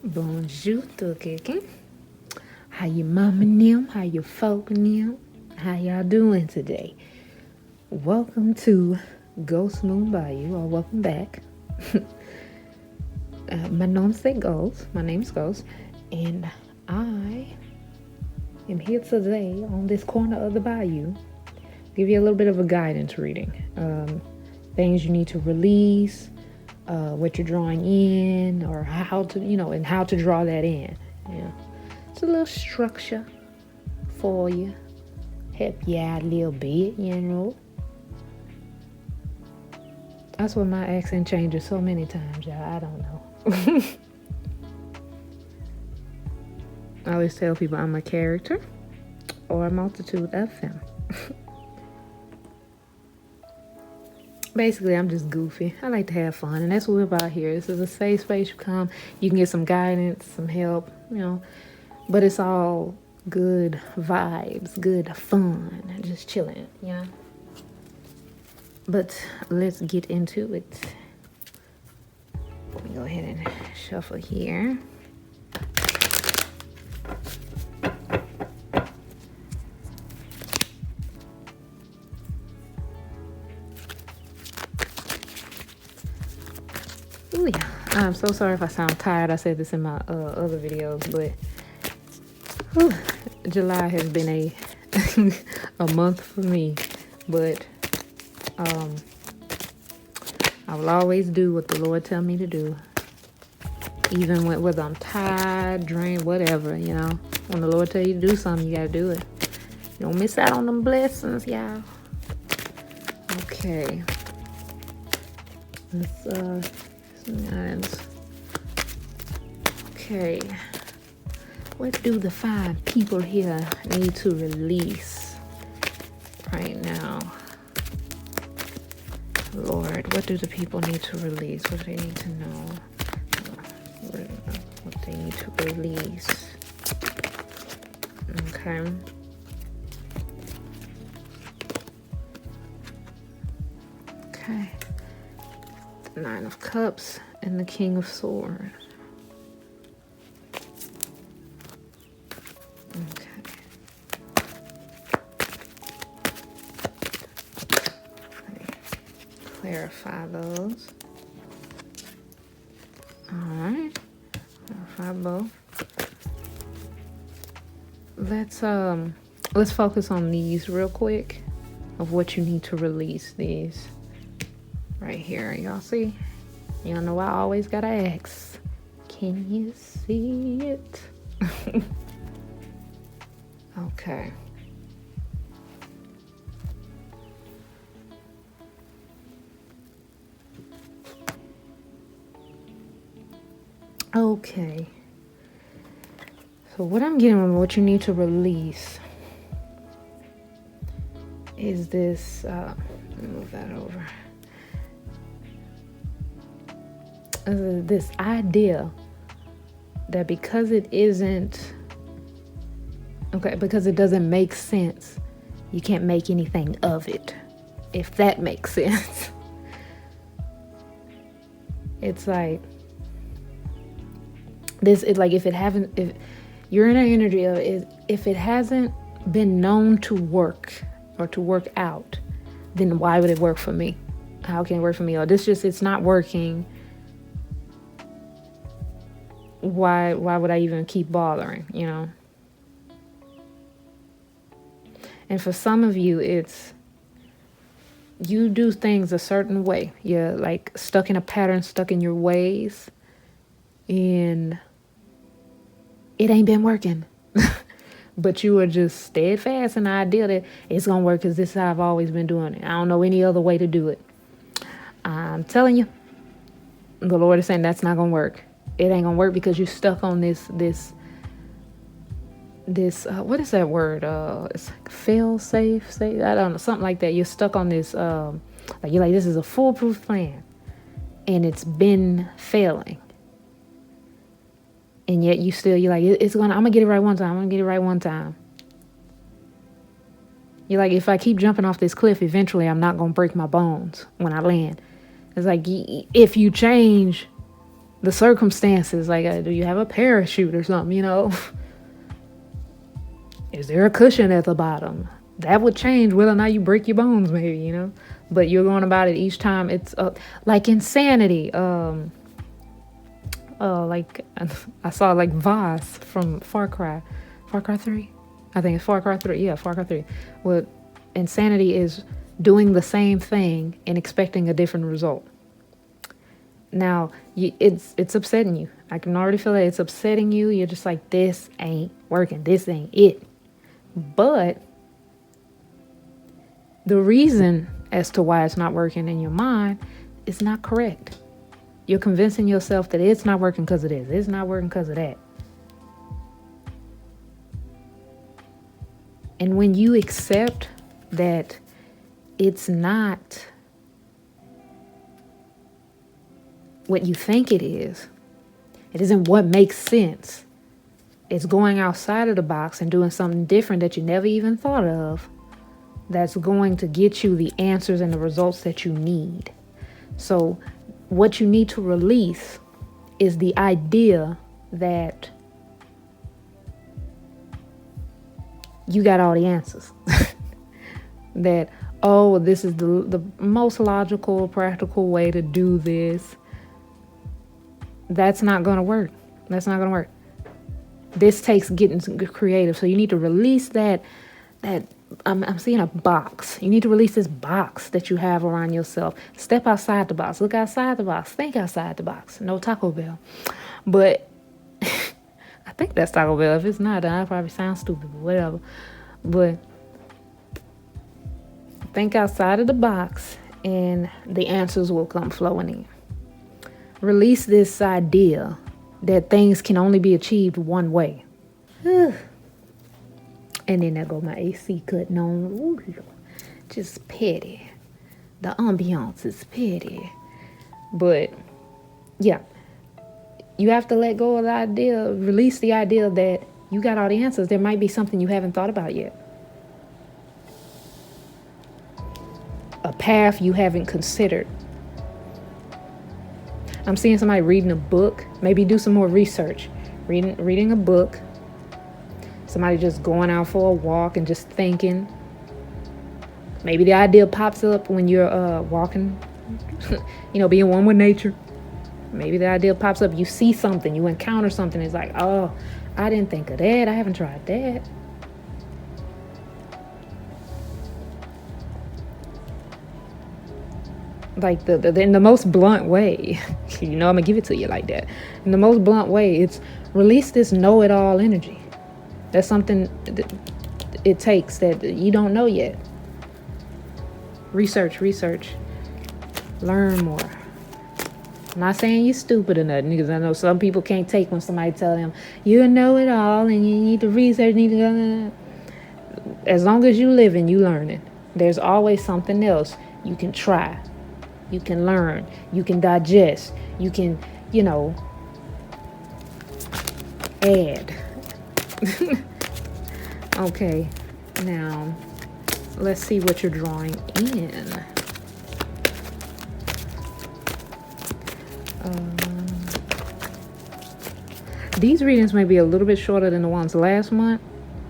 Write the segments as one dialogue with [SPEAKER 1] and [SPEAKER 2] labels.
[SPEAKER 1] Bonjour to kicking. How you mama them? How you folk them? How y'all doing today? Welcome to GhostMoonBayou, or welcome back. My name's Ghost. My name's Ghost, and I am here today on this corner of the bayou. Give you a little bit of a guidance reading. Things you need to release, what you're drawing in, or how to, and how to draw that in. Yeah, it's a little structure for you, help you out a little bit, That's what my accent changes so many times, y'all. I don't know. I always tell people I'm a character or a multitude of them. Basically, I'm just goofy. I like to have fun, and that's what we're about here. This is a safe space. You come, you can get some guidance, some help, but it's all good vibes, good fun, just chilling, But let's get into it. Let me go ahead and shuffle here. Ooh, yeah. I'm so sorry if I sound tired. I said this in my other videos, but July has been a month for me. But I will always do what the Lord tell me to do, even whether I'm tired, drained, whatever. When the Lord tell you to do something, you gotta do it. You don't miss out on them blessings, y'all. Okay. Let's okay. What do the 5 people here need to release right now? Lord, what do the people need to release? What do they need to know? What they need to release. Okay. Okay. The 9 of Cups and the King of Swords. Clarify those. All right. Clarify both. Let's focus on these real quick of what you need to release. These right here. Y'all see? Y'all know I always gotta ask. Can you see it? Okay. Okay. So what I'm getting, what you need to release is this, let me move that over. This idea that because it isn't, because it doesn't make sense, you can't make anything of it, if that makes sense. It's like, if you're in an energy of it, if it hasn't been known to work or to work out, then why would it work for me? How can it work for me? Or it's not working. Why would I even keep bothering, And for some of you, it's you do things a certain way. You're like stuck in a pattern, stuck in your ways, and it ain't been working. But you are just steadfast in the idea that it's going to work because this is how I've always been doing it. I don't know any other way to do it. I'm telling you, the Lord is saying that's not going to work. It ain't going to work because you're stuck on this, what is that word? It's like fail safe, I don't know, something like that. You're stuck on this, you're like, this is a foolproof plan. And it's been failing. And yet you're like, I'm going to get it right one time. I'm going to get it right one time. You're like, if I keep jumping off this cliff, eventually I'm not going to break my bones when I land. It's like, if you change the circumstances, like, do you have a parachute or something, you know? Is there a cushion at the bottom? That would change whether or not you break your bones, maybe, you know? But you're going about it each time. It's like insanity. Like I saw like Voss from Far Cry 3. I think it's Far Cry 3. Yeah, Far Cry 3. Well, insanity is doing the same thing and expecting a different result. Now, it's upsetting you. I can already feel that it's upsetting you. You're just like, this ain't working. This ain't it. But the reason as to why it's not working in your mind is not correct. You're convincing yourself that it's not working because of this. It's not working because of that. And when you accept that it's not what you think it isn't what makes sense. It's going outside of the box and doing something different that you never even thought of, that's going to get you the answers and the results that you need. So what you need to release is the idea that you got all the answers. That, oh, this is the most logical, practical way to do this. That's not going to work. That's not going to work. This takes getting creative. So you need to release that I'm seeing a box. You need to release this box that you have around yourself. Step outside the box. Look outside the box. Think outside the box. No Taco Bell. But I think that's Taco Bell. If it's not, then I probably sound stupid, but whatever. But think outside of the box and the answers will come flowing in. Release this idea that things can only be achieved one way. And then there go my AC cutting on. Ooh, just petty. The ambiance is petty. But yeah, you have to let go of the idea, release the idea that you got all the answers. There might be something you haven't thought about yet. A path you haven't considered. I'm seeing somebody reading a book. Maybe do some more research. Reading a book. Somebody just going out for a walk and just thinking. Maybe the idea pops up when you're walking, being one with nature. Maybe the idea pops up. You see something, you encounter something. It's like, oh, I didn't think of that. I haven't tried that. Like in the most blunt way, I'm gonna give it to you like that. In the most blunt way, it's release this know-it-all energy. That's something it takes that you don't know yet. Research, learn more. I'm not saying you're stupid or nothing, because I know some people can't take when somebody tell them you know it all and you need to research, As long as you living, you learning. There's always something else you can try. You can learn, you can digest, you can, add. Okay, now let's see what you're drawing in. These readings may be a little bit shorter than the ones last month,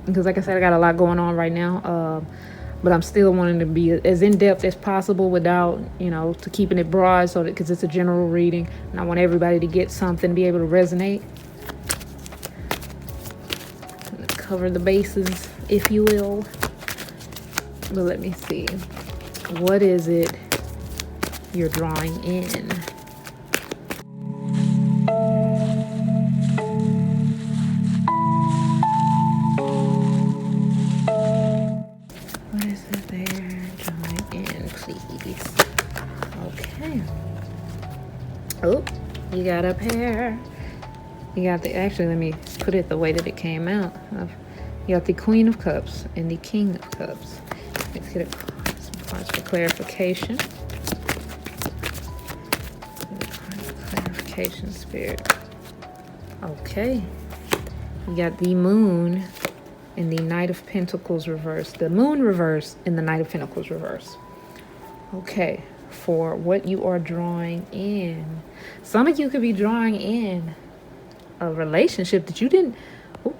[SPEAKER 1] because like I said, I got a lot going on right now. But I'm still wanting to be as in-depth as possible without, to keeping it broad, so that, because it's a general reading and I want everybody to get something, be able to resonate. Cover the bases, if you will. But let me see. What is it you're drawing in? Oh, you got a pair. You got actually, let me put it the way that it came out. You got the Queen of Cups and the King of Cups. Let's get some cards for clarification. Clarification, Spirit. Okay. You got the Moon in the Knight of Pentacles reverse, the Moon reverse in the Knight of Pentacles reverse. Okay, for what you are drawing in. Some of you could be drawing in a relationship that you didn't, oh,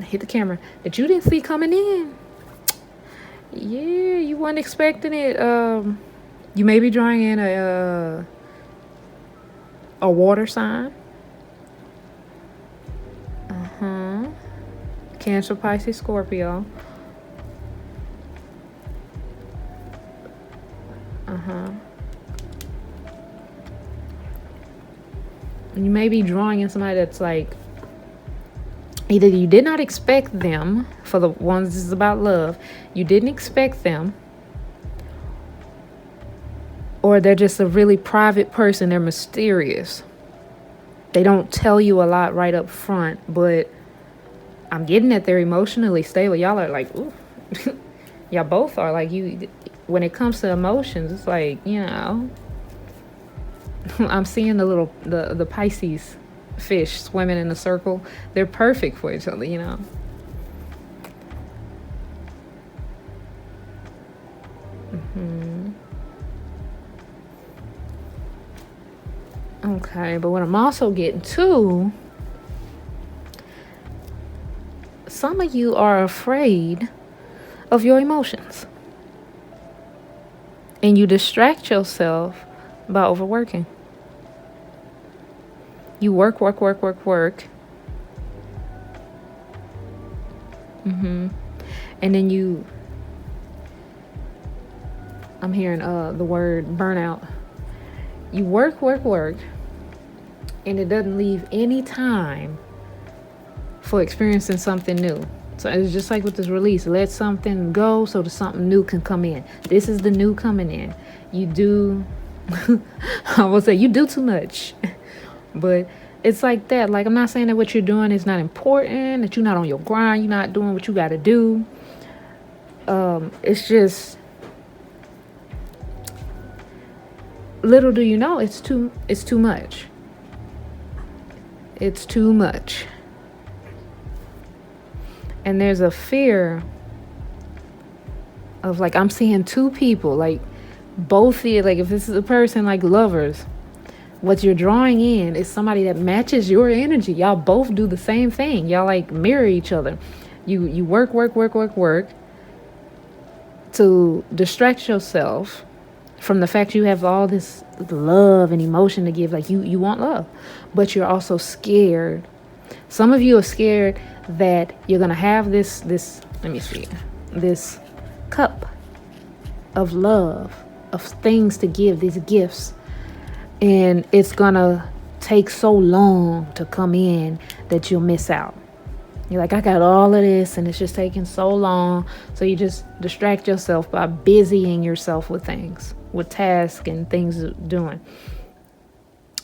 [SPEAKER 1] hit the camera, that you didn't see coming in. Yeah, you weren't expecting it. You may be drawing in a water sign. Cancer, Pisces, Scorpio. You may be drawing in somebody that's like, either you did not expect them, for the ones this is about love, you didn't expect them, or they're just a really private person, they're mysterious. They don't tell you a lot right up front, but I'm getting that they're emotionally stable. Y'all are like, ooh. Y'all both are like, you, when it comes to emotions, it's like, you know, I'm seeing the Pisces fish swimming in a circle. They're perfect for each other, you know. Okay, but what I'm also getting to, some of you are afraid of your emotions. And you distract yourself by overworking. You work. And then I'm hearing the word burnout. You work, and it doesn't leave any time for experiencing something new. So it's just like with this release, let something go so that something new can come in. This is the new coming in. You do, I will say you do too much, but it's like that. Like, I'm not saying that what you're doing is not important, that you're not on your grind, you're not doing what you got to do. It's just, little do you know, it's too much. It's too much. And there's a fear of, like, I'm seeing two people, like, both feel like, if this is a person like lovers, what you're drawing in is somebody that matches your energy. Y'all both do the same thing. Y'all like mirror each other. You work to distract yourself from the fact you have all this love and emotion to give. Like, you want love, but you're also scared. Some of you are scared that you're going to have this, let me see, this cup of love, of things to give, these gifts. And it's going to take so long to come in that you'll miss out. You're like, I got all of this and it's just taking so long. So you just distract yourself by busying yourself with things, with tasks and things doing.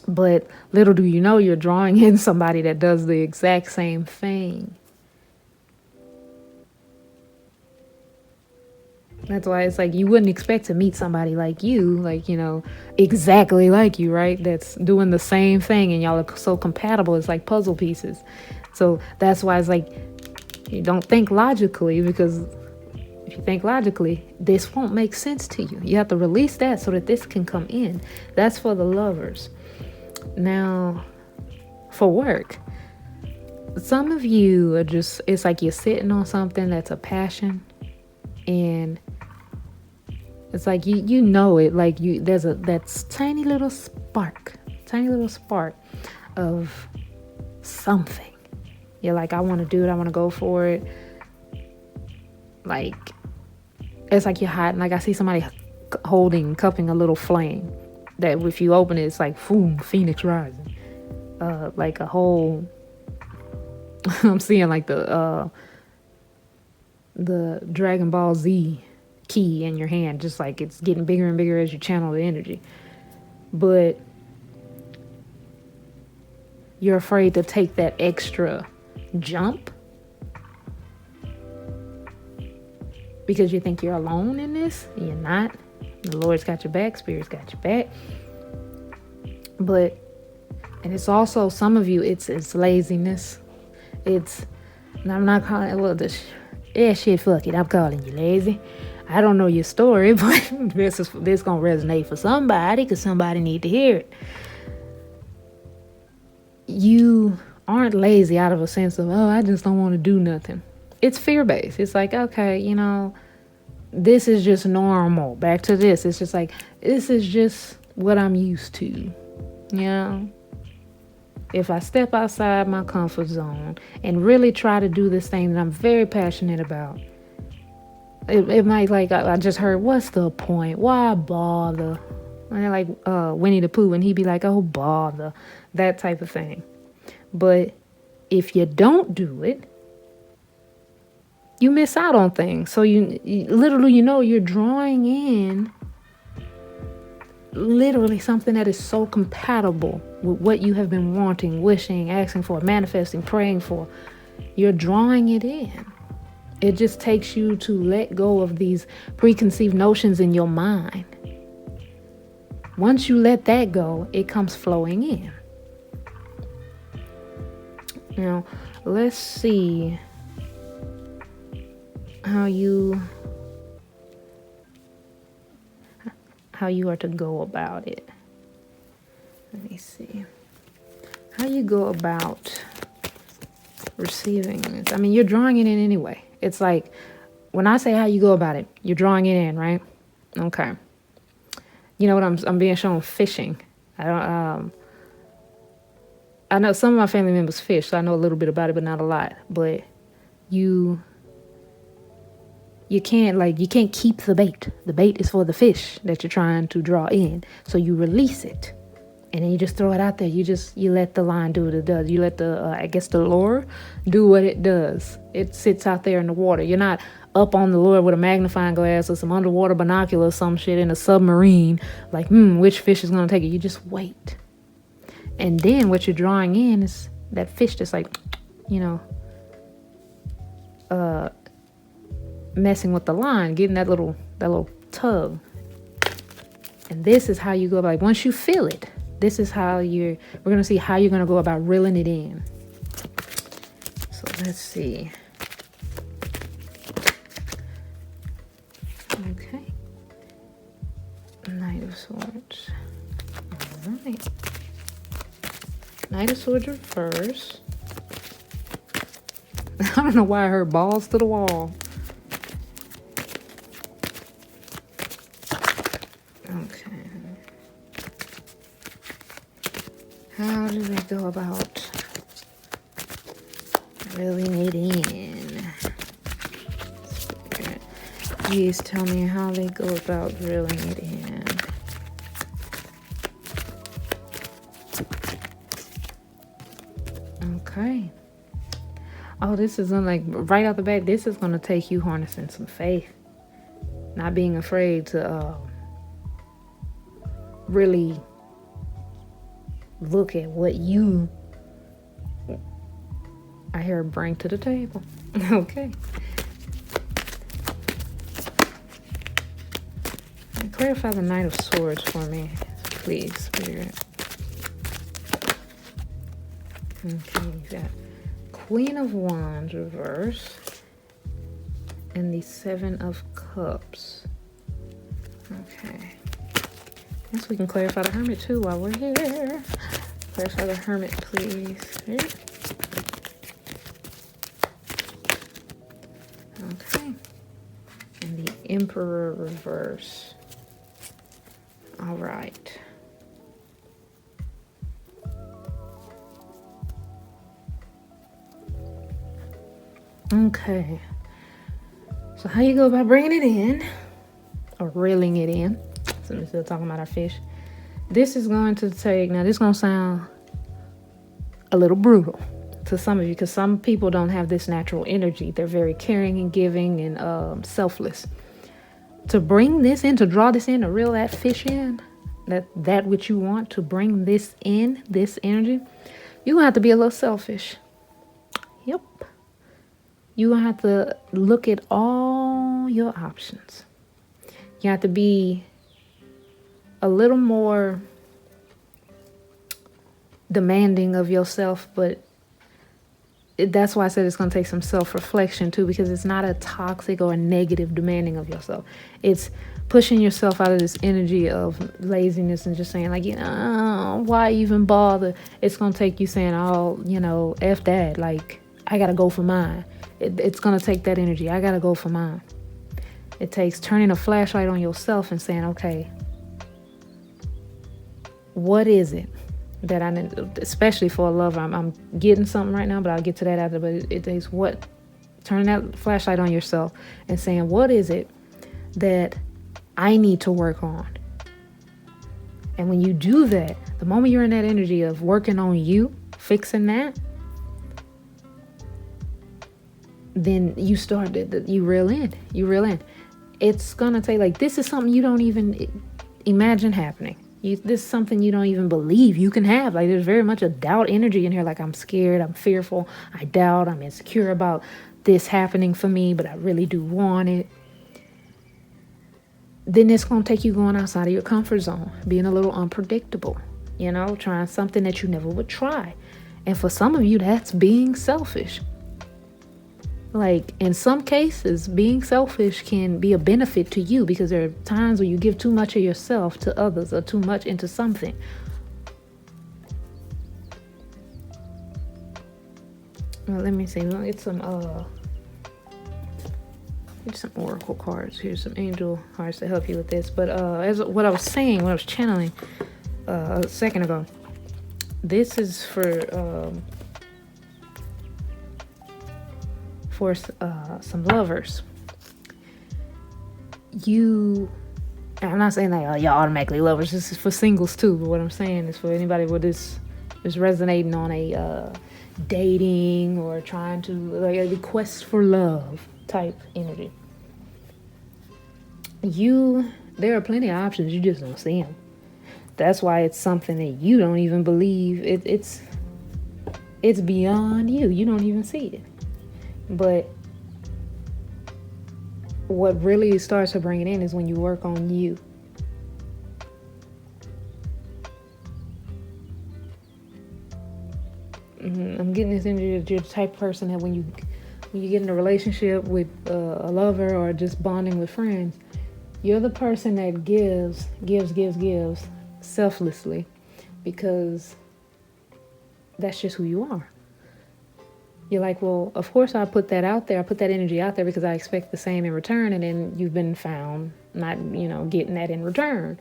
[SPEAKER 1] But little do you know, you're drawing in somebody that does the exact same thing. That's why it's like, you wouldn't expect to meet somebody like you, like, you know, exactly like you, right? That's doing the same thing and y'all are so compatible. It's like puzzle pieces. So that's why it's like, you don't think logically, because if you think logically, this won't make sense to you. You have to release that so that this can come in. That's for the lovers. Now, for work, some of you are just, it's like you're sitting on something that's a passion, and it's like you know it, like there's that's tiny little spark of something. You're like, I want to do it, I want to go for it. Like, it's like you're hiding. Like, I see somebody cupping a little flame that if you open it, it's like, boom, Phoenix rising. Like a whole, I'm seeing like the Dragon Ball Z key in your hand, just like it's getting bigger and bigger as you channel the energy. But you're afraid to take that extra jump because you think you're alone in this. You're not. The Lord's got your back, Spirit's got your back. But, and it's also, some of you, it's laziness. It's I'm not calling, well, yeah, shit, fuck it. I'm calling you lazy. I don't know your story, but this gonna resonate for somebody because somebody need to hear it. You aren't lazy out of a sense of, oh, I just don't want to do nothing. It's fear-based. It's like, okay, this is just normal. Back to this. It's just like, this is just what I'm used to. If I step outside my comfort zone and really try to do this thing that I'm very passionate about, it might, like, I just heard, what's the point? Why bother? And like Winnie the Pooh, and he'd be like, oh, bother. That type of thing. But if you don't do it, you miss out on things. So you literally, you're drawing in literally something that is so compatible with what you have been wanting, wishing, asking for, manifesting, praying for. You're drawing it in. It just takes you to let go of these preconceived notions in your mind. Once you let that go, it comes flowing in. Now, let's see how you are to go about it. Let me see. How you go about receiving it. I mean, you're drawing it in anyway. It's like, when I say how you go about it, you're drawing it in, right? Okay. You know what, I'm being shown fishing. I know some of my family members fish, so I know a little bit about it, but not a lot. But you can't keep the bait. The bait is for the fish that you're trying to draw in. So you release it, and then you just throw it out there. You let the line do what it does. You let the lure do what it does. It sits out there in the water. You're not up on the lure with a magnifying glass or some underwater binocular or some shit in a submarine. Like, which fish is gonna take it? You just wait. And then what you're drawing in is that fish that's like, messing with the line, getting that little tug. And this is how you go about, like, once you feel it, this is how we're going to see how you're going to go about reeling it in. So let's see. Okay. Knight of Swords. All right. Knight of Swords reverse. I don't know why I heard balls to the wall. Okay. How do they go about reeling it in? Please tell me how they go about reeling it in. Okay. Oh, this is like right out the back. This is going to take you harnessing some faith, not being afraid to really look at what I hear bring to the table. Okay. And clarify the Knight of Swords for me, please, Spirit. Okay, you got Queen of Wands reverse and the Seven of Cups. Okay. Guess we can clarify the Hermit too while we're here. Clarify the Hermit, please. Here. Okay. And the Emperor reverse. All right. Okay, so how you go about bringing it in, or reeling it in, so we're still talking about our fish. This is going to take, now this is going to sound a little brutal to some of you, because some people don't have this natural energy. They're very caring and giving and selfless. To bring this in, to draw this in, to reel that fish in, that which you want, to bring this in, this energy, you're going to have to be a little selfish. Yep. You're going to have to look at all your options. You have to be a little more demanding of yourself, but that's why I said it's going to take some self-reflection too, because it's not a toxic or a negative demanding of yourself. It's pushing yourself out of this energy of laziness and just saying like, why even bother? It's going to take you saying, oh, F that. Like, I got to go for mine. It's going to take that energy. I got to go for mine. It takes turning a flashlight on yourself and saying, okay, what is it that I need, especially for a lover? I'm getting something right now, but I'll get to that after. But it takes turning that flashlight on yourself and saying, what is it that I need to work on? And when you do that, the moment you're in that energy of working on you, fixing that, then you you reel in. It's gonna take, like, this is something you don't even imagine happening. This is something you don't even believe you can have. Like, there's very much a doubt energy in here. Like, I'm scared, I'm fearful, I doubt, I'm insecure about this happening for me, but I really do want it. Then it's going to take you going outside of your comfort zone, being a little unpredictable, trying something that you never would try. And for some of you, that's being selfish. Like, in some cases, being selfish can be a benefit to you, because there are times where you give too much of yourself to others or too much into something. Well, let me see. We'll get some oracle cards. Here's some angel cards to help you with this. But as what I was saying, what I was channeling a second ago, this is for some lovers. I'm not saying that y'all automatically lovers. This is for singles too. But what I'm saying is for anybody where this is resonating on a dating or trying to, like, a quest for love type energy. There are plenty of options. You just don't see them. That's why it's something that you don't even believe. It's beyond you. You don't even see it. But what really starts to bring it in is when you work on you. I'm getting this energy that you're the type of person that when you get in a relationship with a lover or just bonding with friends, you're the person that gives selflessly, because that's just who you are. You're like, well, of course I put that out there. I put that energy out there because I expect the same in return. And then you've been found not, getting that in return.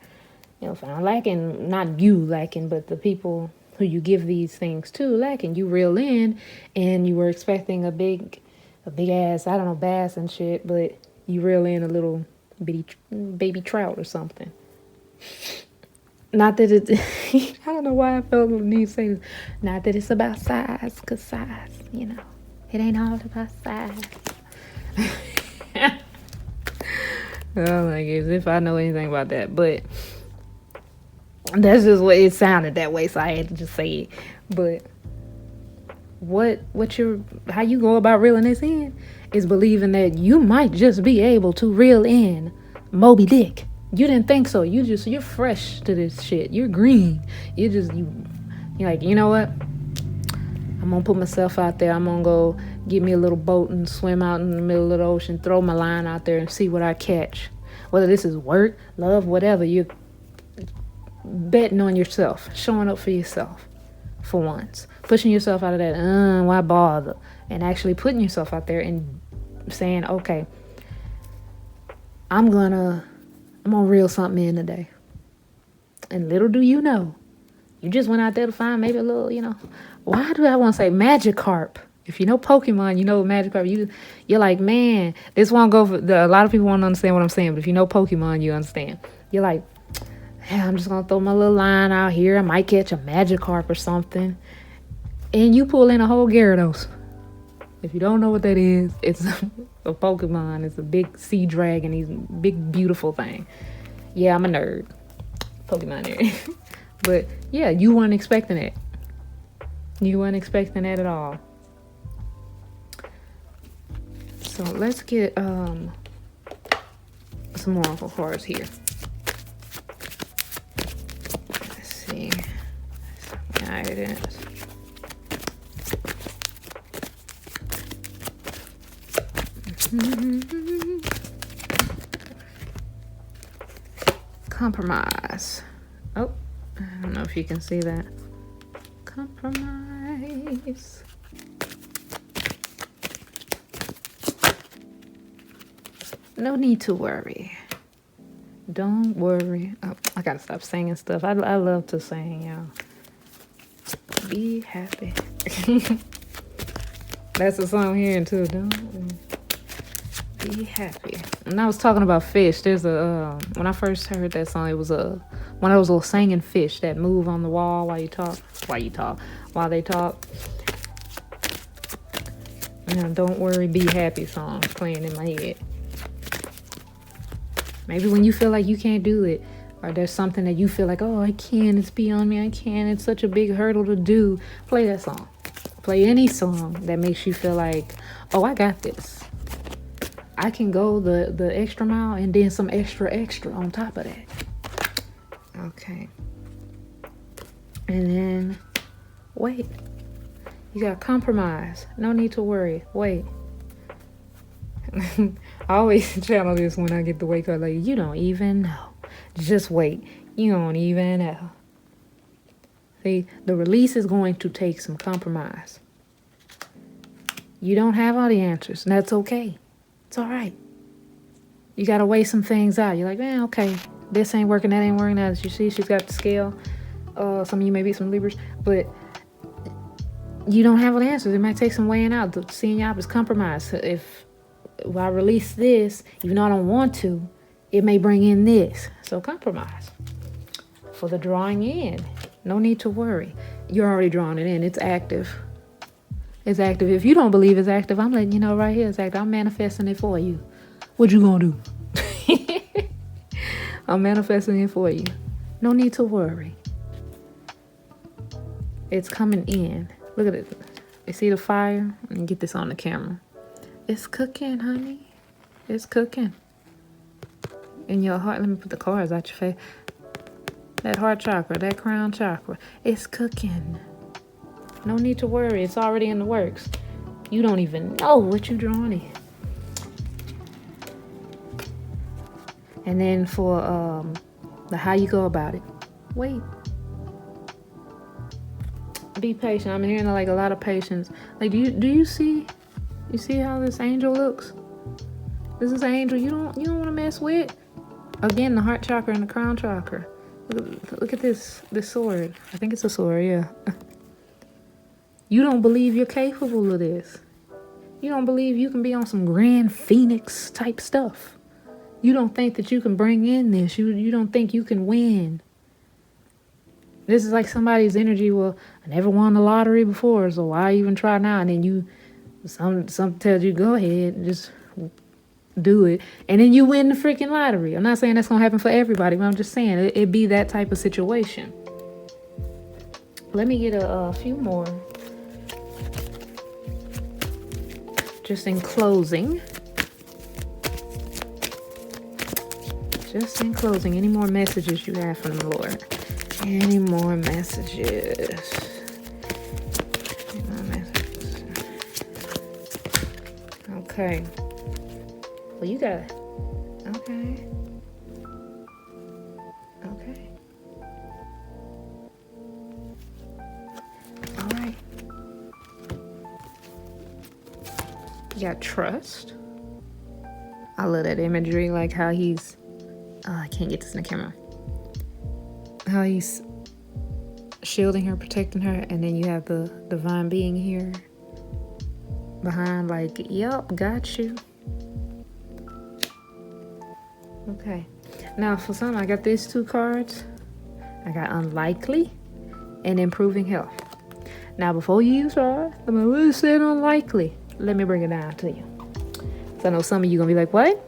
[SPEAKER 1] Found lacking, not you lacking, but the people who you give these things to lacking. You reel in and you were expecting a big ass, I don't know, bass and shit, but you reel in a little bitty baby trout or something. Not that it, I don't know why I felt the need to say this. Not that it's about size, because size, it ain't all about size. Oh, like, as if I know anything about that. But that's just what it sounded that way, so I had to just say it. But how you go about reeling this in is believing that you might just be able to reel in Moby Dick. You didn't think so. You're fresh to this shit. You're green. You're like, you know what? I'm going to put myself out there. I'm going to go get me a little boat and swim out in the middle of the ocean, throw my line out there and see what I catch. Whether this is work, love, whatever, you're betting on yourself, showing up for yourself for once, pushing yourself out of that, why bother? And actually putting yourself out there and saying, okay, I'm gonna reel something in today. And little do you know, you just went out there to find maybe a little, why do I want to say Magikarp? If you know Pokemon, you know Magikarp. You're like, man, this won't go for, a lot of people won't understand what I'm saying, but if you know Pokemon, you understand. You're like, hey, I'm just going to throw my little line out here. I might catch a Magikarp or something. And you pull in a whole Gyarados. If you don't know what that is, it's a Pokemon. It's a big sea dragon. He's a big, beautiful thing. Yeah, I'm a nerd. Pokemon nerd. But yeah, you weren't expecting it. You weren't expecting that at all. So let's get some oracle cards here. Let's see. Guidance. Compromise. Oh, I don't know if you can see that. Compromise. No need to worry. Don't worry. Oh, I gotta stop singing stuff. I love to sing, y'all. Be happy. That's the song I'm hearing too. Don't be happy. And I was talking about fish. There's a when I first heard that song, it was one of those little singing fish that move on the wall while they talk. Don't worry, be happy song playing in my head. Maybe when you feel like you can't do it, or there's something that you feel like, oh, I can't, it's beyond me, I can't, it's such a big hurdle to do, play that song. Play any song that makes you feel like, oh, I got this. I can go the extra mile and then some extra on top of that. Okay. And then, wait. You got compromise. No need to worry. Wait. I always channel this when I get the wake up, like, you don't even know. Just wait. You don't even know. See, the release is going to take some compromise. You don't have all the answers, and that's okay. It's all right. You got to weigh some things out. You're like, man, okay, this ain't working, that ain't working. As you see, she's got the scale. Some of you may be some Libras, but you don't have all the answers. It might take some weighing out. Seeing your opposite compromise. If I release this, even though I don't want to, it may bring in this. So compromise. For the drawing in, no need to worry. You're already drawing it in. It's active. It's active. If you don't believe it's active, I'm letting you know right here it's active. I'm manifesting it for you. What you gonna do? I'm manifesting it for you. No need to worry. It's coming in. Look at it. You see the fire? Let me get this on the camera. It's cooking, honey. It's cooking. In your heart, let me put the cards out your face. That heart chakra, that crown chakra, it's cooking. No need to worry. It's already in the works. You don't even know what you're drawing in. And then for the how you go about it. Wait. Be patient. I'm hearing like a lot of patience. Like, do you see? You see how this angel looks? This is an angel you don't want to mess with. Again, the heart chakra and the crown chakra. Look at this sword. I think it's a sword, yeah. You don't believe you're capable of this. You don't believe you can be on some grand phoenix type stuff. You don't think that you can bring in this. You don't think you can win. This is like somebody's energy. Well, I never won the lottery before, so why even try now? And then some tells you, go ahead, just do it. And then you win the freaking lottery. I'm not saying that's going to happen for everybody, but I'm just saying it be that type of situation. Let me get a few more. Just in closing. Any more messages you have from the Lord? Any more messages? Okay. Well, you got it. Okay. All right. You got trust. I love that imagery, like how he's I can't get this in the camera. How he's shielding her, protecting her, and then you have the divine being here behind, like, yep, got you. Okay. Now for some, I got these two cards. I got unlikely and improving health. Now before you start, I'm like, what is it unlikely? Let me bring it down to you. So I know some of you gonna be like, what?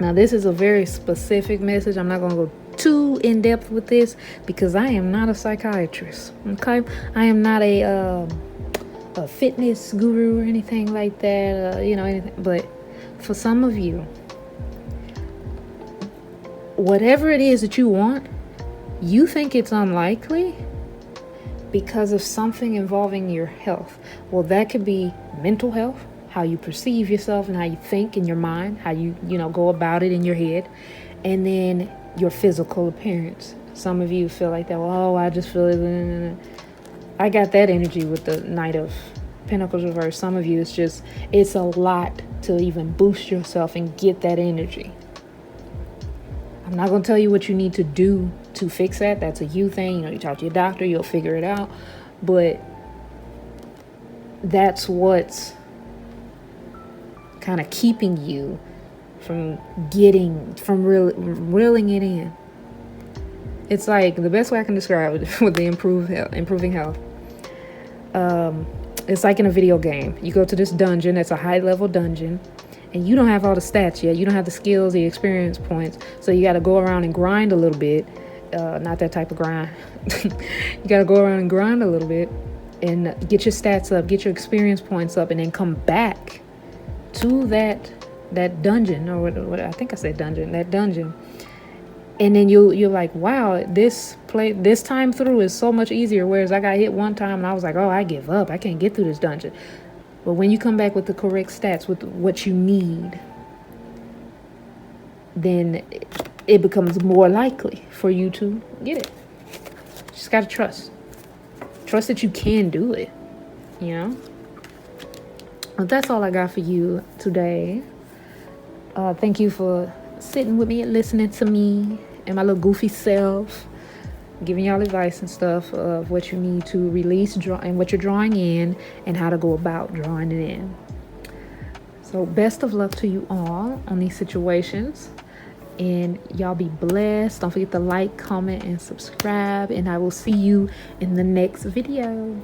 [SPEAKER 1] Now this is a very specific message. I'm not gonna go too in depth with this because I am not a psychiatrist. Okay, I am not a fitness guru or anything like that. Anything. But for some of you, whatever it is that you want, you think it's unlikely because of something involving your health. Well, that could be mental health, how you perceive yourself and how you think in your mind, how you go about it in your head, and then your physical appearance. Some of you feel like that, well, oh, I just feel it. I got that energy with the Knight of Pentacles reverse. Some of you, it's a lot to even boost yourself and get that energy. I'm not going to tell you what you need to do to fix that. That's a you thing. You talk to your doctor, you'll figure it out. But that's what's kind of keeping you from reeling it in. It's like the best way I can describe it with the improving health. It's like in a video game. You go to this dungeon. It's a high level dungeon. And you don't have all the stats yet. You don't have the skills, the experience points. So you got to go around and grind a little bit. Not that type of grind. You got to go around and grind a little bit and get your stats up, get your experience points up, and then come back to that dungeon, or what I think I said dungeon, that dungeon. And then you're like, wow, this time through is so much easier. Whereas I got hit one time and I was like, oh, I give up. I can't get through this dungeon. But when you come back with the correct stats, with what you need, then it becomes more likely for you to get it. You just got to trust. Trust that you can do it, Well, that's all I got for you today. Thank you for sitting with me and listening to me and my little goofy self, giving y'all advice and stuff of what you need to release and what you're drawing in and how to go about drawing it in. So best of luck to you all on these situations, and y'all be blessed. Don't forget to like, comment, and subscribe, and I will see you in the next video.